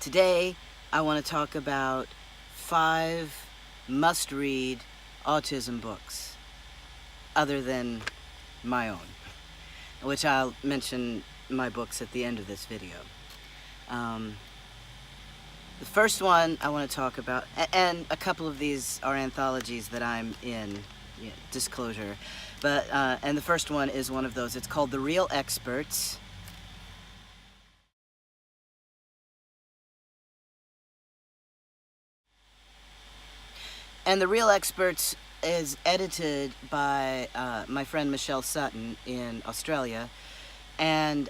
Today, I want to talk about 5 must-read autism books, other than my own, which I'll mention my books at the end of this video. The first one I want to talk about, and a couple of these are anthologies that I'm in, disclosure, but and the first one is one of those. It's called The Real Experts. And The Real Experts is edited by my friend Michelle Sutton in Australia, and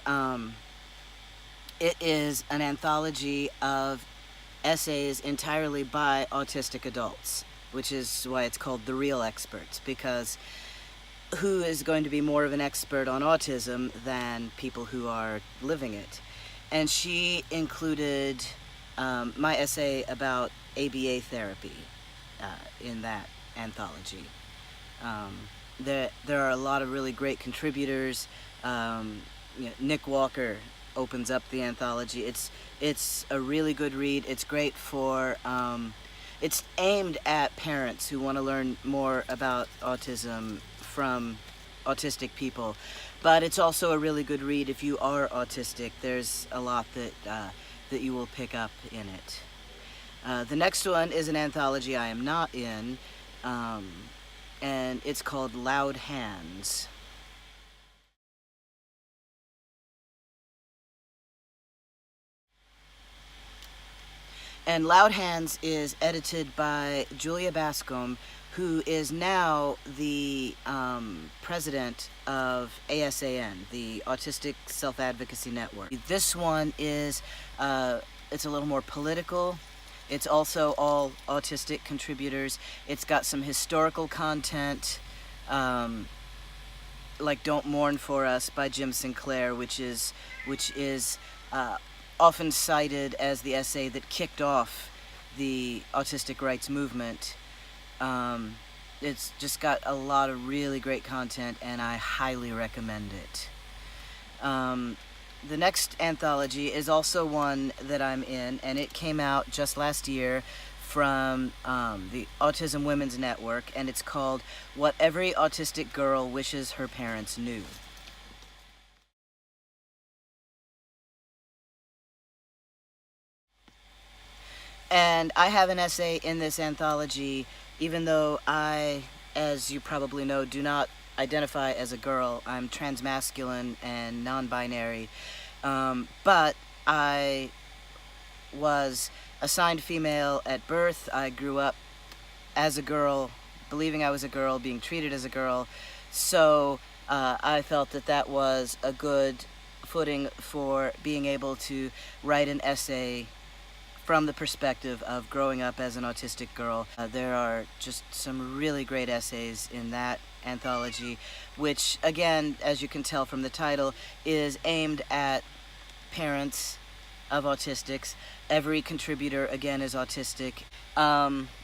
it is an anthology of essays entirely by autistic adults, which is why it's called The Real Experts, because who is going to be more of an expert on autism than people who are living it? And she included my essay about ABA therapy in that anthology. There are a lot of really great contributors. Nick Walker opens up the anthology. It's a really good read. It's great for it's aimed at parents who want to learn more about autism from autistic people, but it's also a really good read if you are autistic. There's a lot that you will pick up in it. The next one is an anthology I am not in, and it's called Loud Hands. And Loud Hands is edited by Julia Bascom, who is now the president of ASAN, the Autistic Self-Advocacy Network. This one is, it's a little more political. It's also all autistic contributors. It's got some historical content, like Don't Mourn for Us by Jim Sinclair, which is often cited as the essay that kicked off the autistic rights movement. It's just got a lot of really great content, and I highly recommend it. The next anthology is also one that I'm in, and it came out just last year from the Autism Women's Network, and it's called What Every Autistic Girl Wishes Her Parents Knew. And I have an essay in this anthology, even though I, as you probably know, do not identify as a girl. I'm transmasculine and non-binary, but I was assigned female at birth. I grew up as a girl, believing I was a girl, being treated as a girl, so I felt that that was a good footing for being able to write an essay from the perspective of growing up as an autistic girl. There are just some really great essays in that anthology, which, again, as you can tell from the title, is aimed at parents of autistics. Every contributor, again, is autistic.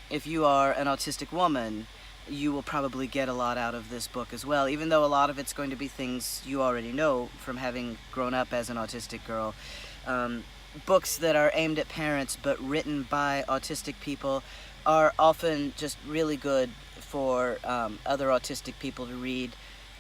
If you are an autistic woman, you will probably get a lot out of this book as well, even though a lot of it's going to be things you already know from having grown up as an autistic girl. Books that are aimed at parents but written by autistic people are often just really good for other autistic people to read,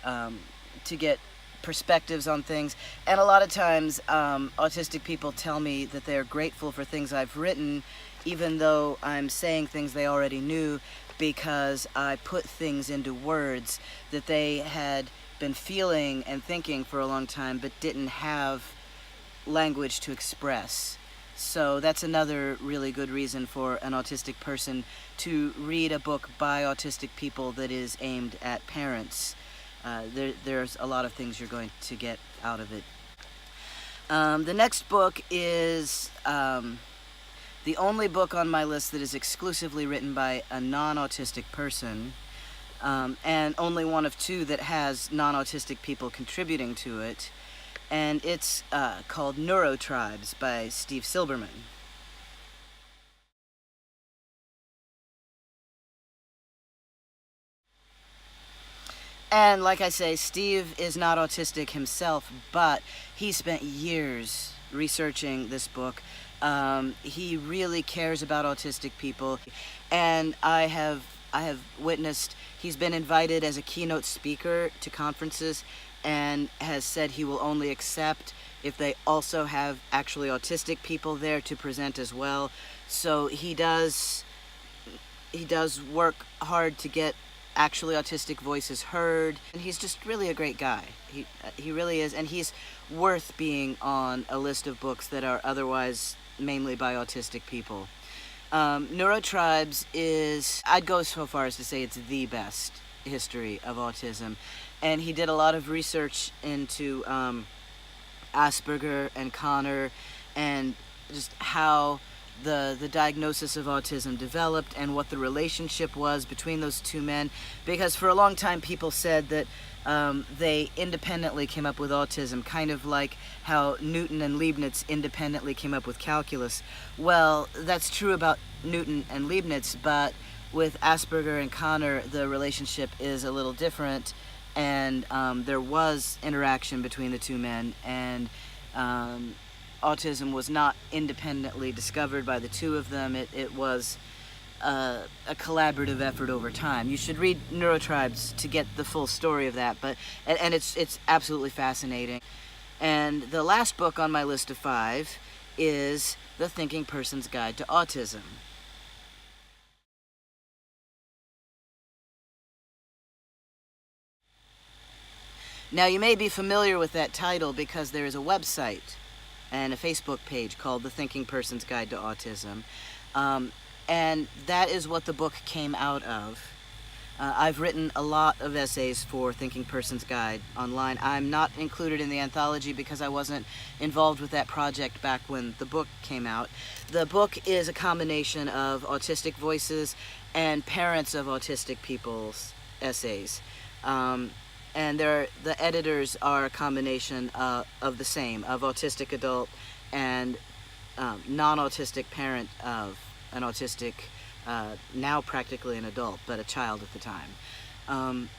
to get perspectives on things. And a lot of times autistic people tell me that they're grateful for things I've written, even though I'm saying things they already knew, because I put things into words that they had been feeling and thinking for a long time but didn't have language to express. So that's another really good reason for an autistic person to read a book by autistic people that is aimed at parents. There's a lot of things you're going to get out of it. The next book is the only book on my list that is exclusively written by a non-autistic person, and only one of 2 that has non-autistic people contributing to it. And it's called Neurotribes by Steve Silberman. And like I say, Steve is not autistic himself, but he spent years researching this book He really cares about autistic people, and I have witnessed he's been invited as a keynote speaker to conferences, and has said he will only accept if they also have actually autistic people there to present as well. So he does work hard to get actually autistic voices heard, and he's just really a great guy. He really is, and he's worth being on a list of books that are otherwise mainly by autistic people. Neurotribes is, I'd go so far as to say it's the best history of autism, and he did a lot of research into Asperger and Connor, and just how the diagnosis of autism developed and what the relationship was between those two men. Because for a long time people said that they independently came up with autism, kind of like how Newton and Leibniz independently came up with calculus. Well, that's true about Newton and Leibniz, but with Asperger and Connor, the relationship is a little different, and there was interaction between the two men, and autism was not independently discovered by the two of them. It was a collaborative effort over time. You should read Neurotribes to get the full story of that, and it's absolutely fascinating. And the last book on my list of 5 is The Thinking Person's Guide to Autism. Now, you may be familiar with that title because there is a website and a Facebook page called The Thinking Person's Guide to Autism. And that is what the book came out of. I've written a lot of essays for Thinking Person's Guide online. I'm not included in the anthology because I wasn't involved with that project back when the book came out. The book is a combination of autistic voices and parents of autistic people's essays. And the editors are a combination of the same, of autistic adult and non-autistic parent of an autistic, now practically an adult, but a child at the time.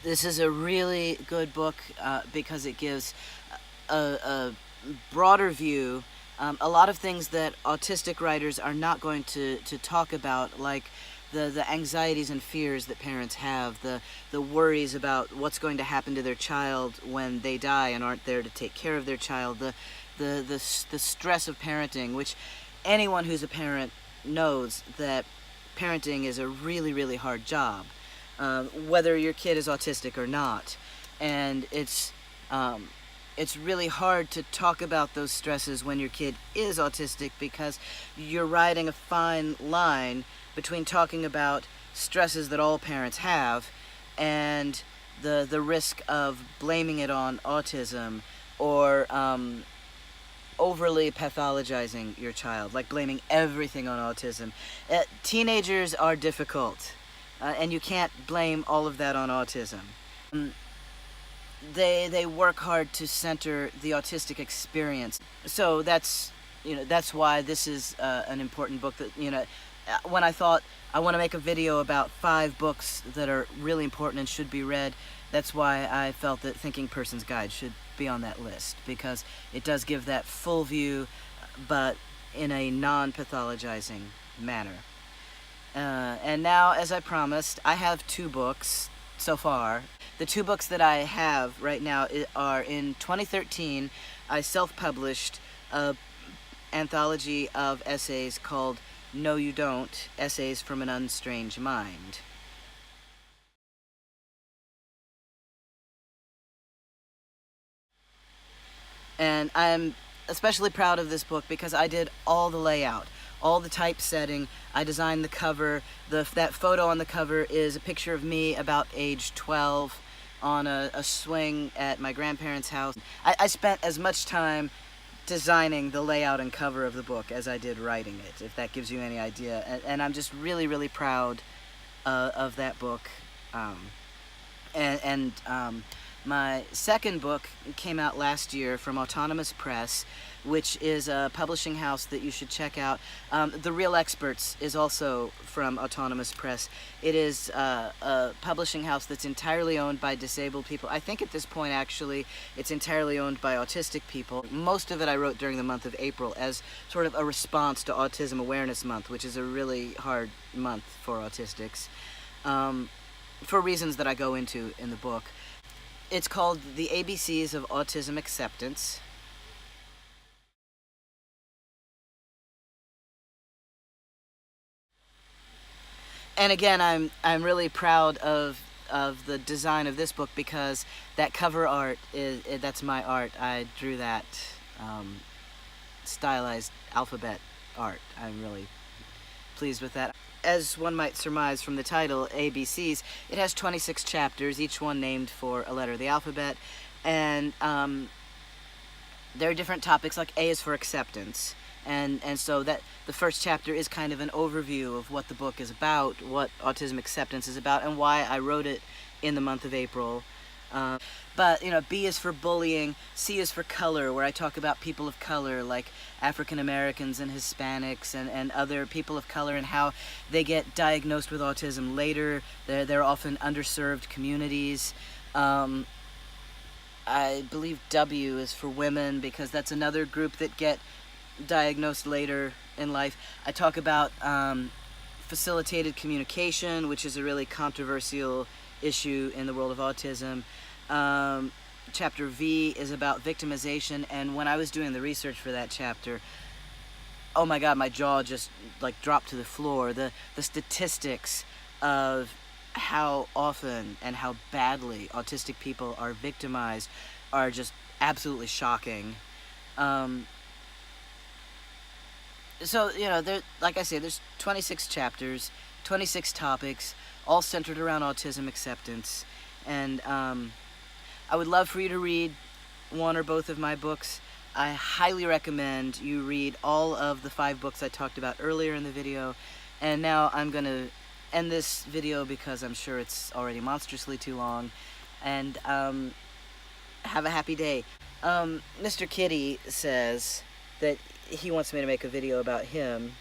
This is a really good book because it gives a broader view, a lot of things that autistic writers are not going to talk about, like the anxieties and fears that parents have, the worries about what's going to happen to their child when they die and aren't there to take care of their child, the stress of parenting, which anyone who's a parent knows that parenting is a really, really hard job, whether your kid is autistic or not. And it's really hard to talk about those stresses when your kid is autistic, because you're riding a fine line between talking about stresses that all parents have and the risk of blaming it on autism, or overly pathologizing your child, like blaming everything on autism. Teenagers are difficult, and you can't blame all of that on autism. They work hard to center the autistic experience. So that's why this is an important book. That when I thought I want to make a video about 5 books that are really important and should be read, that's why I felt that Thinking Person's Guide should be on that list, because it does give that full view, but in a non-pathologizing manner. And now, as I promised, I have 2 books so far. The 2 books that I have right now are, in 2013, I self-published an anthology of essays called No You Don't, Essays from an Unstrange Mind. And I'm especially proud of this book because I did all the layout, all the typesetting. I designed the cover. That photo on the cover is a picture of me about age 12 on a swing at my grandparents' house. I spent as much time designing the layout and cover of the book as I did writing it, if that gives you any idea. And I'm just really, really proud of that book. My second book came out last year from Autonomous Press. which is a publishing house that you should check out. The Real Experts is also from Autonomous Press. It is a publishing house that's entirely owned by disabled people. I think at this point, actually, it's entirely owned by autistic people. Most of it I wrote during the month of April as sort of a response to Autism Awareness Month, which is a really hard month for autistics, for reasons that I go into in the book. It's called The ABCs of Autism Acceptance. And again, I'm really proud of the design of this book, because that cover art that's my art. I drew that stylized alphabet art. I'm really pleased with that. As one might surmise from the title, ABCs, it has 26 chapters, each one named for a letter of the alphabet, and there are different topics. Like A is for acceptance, and so that the first chapter is kind of an overview of what the book is about, what autism acceptance is about, and why I wrote it in the month of April. But, you know, B is for bullying, C is for color, where I talk about people of color, like African Americans and Hispanics and other people of color, and how they get diagnosed with autism later. They're often underserved communities. I believe W is for women, because that's another group that get diagnosed later in life. I talk about facilitated communication, which is a really controversial issue in the world of autism. Chapter V is about victimization, and when I was doing the research for that chapter, oh my god, my jaw just like dropped to the floor. The statistics of how often and how badly autistic people are victimized are just absolutely shocking. So, you know, like I say, there's 26 chapters, 26 topics, all centered around autism acceptance. And I would love for you to read one or both of my books. I highly recommend you read all of the 5 books I talked about earlier in the video. And now I'm going to end this video, because I'm sure it's already monstrously too long. And have a happy day. Mr. Kitty says that he wants me to make a video about him.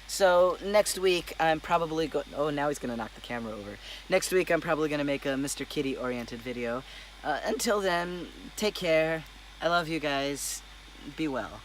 So next week I'm probably going... Oh, now he's going to knock the camera over. Next week I'm probably going to make a Mr. Kitty oriented video. Until then, take care. I love you guys. Be well.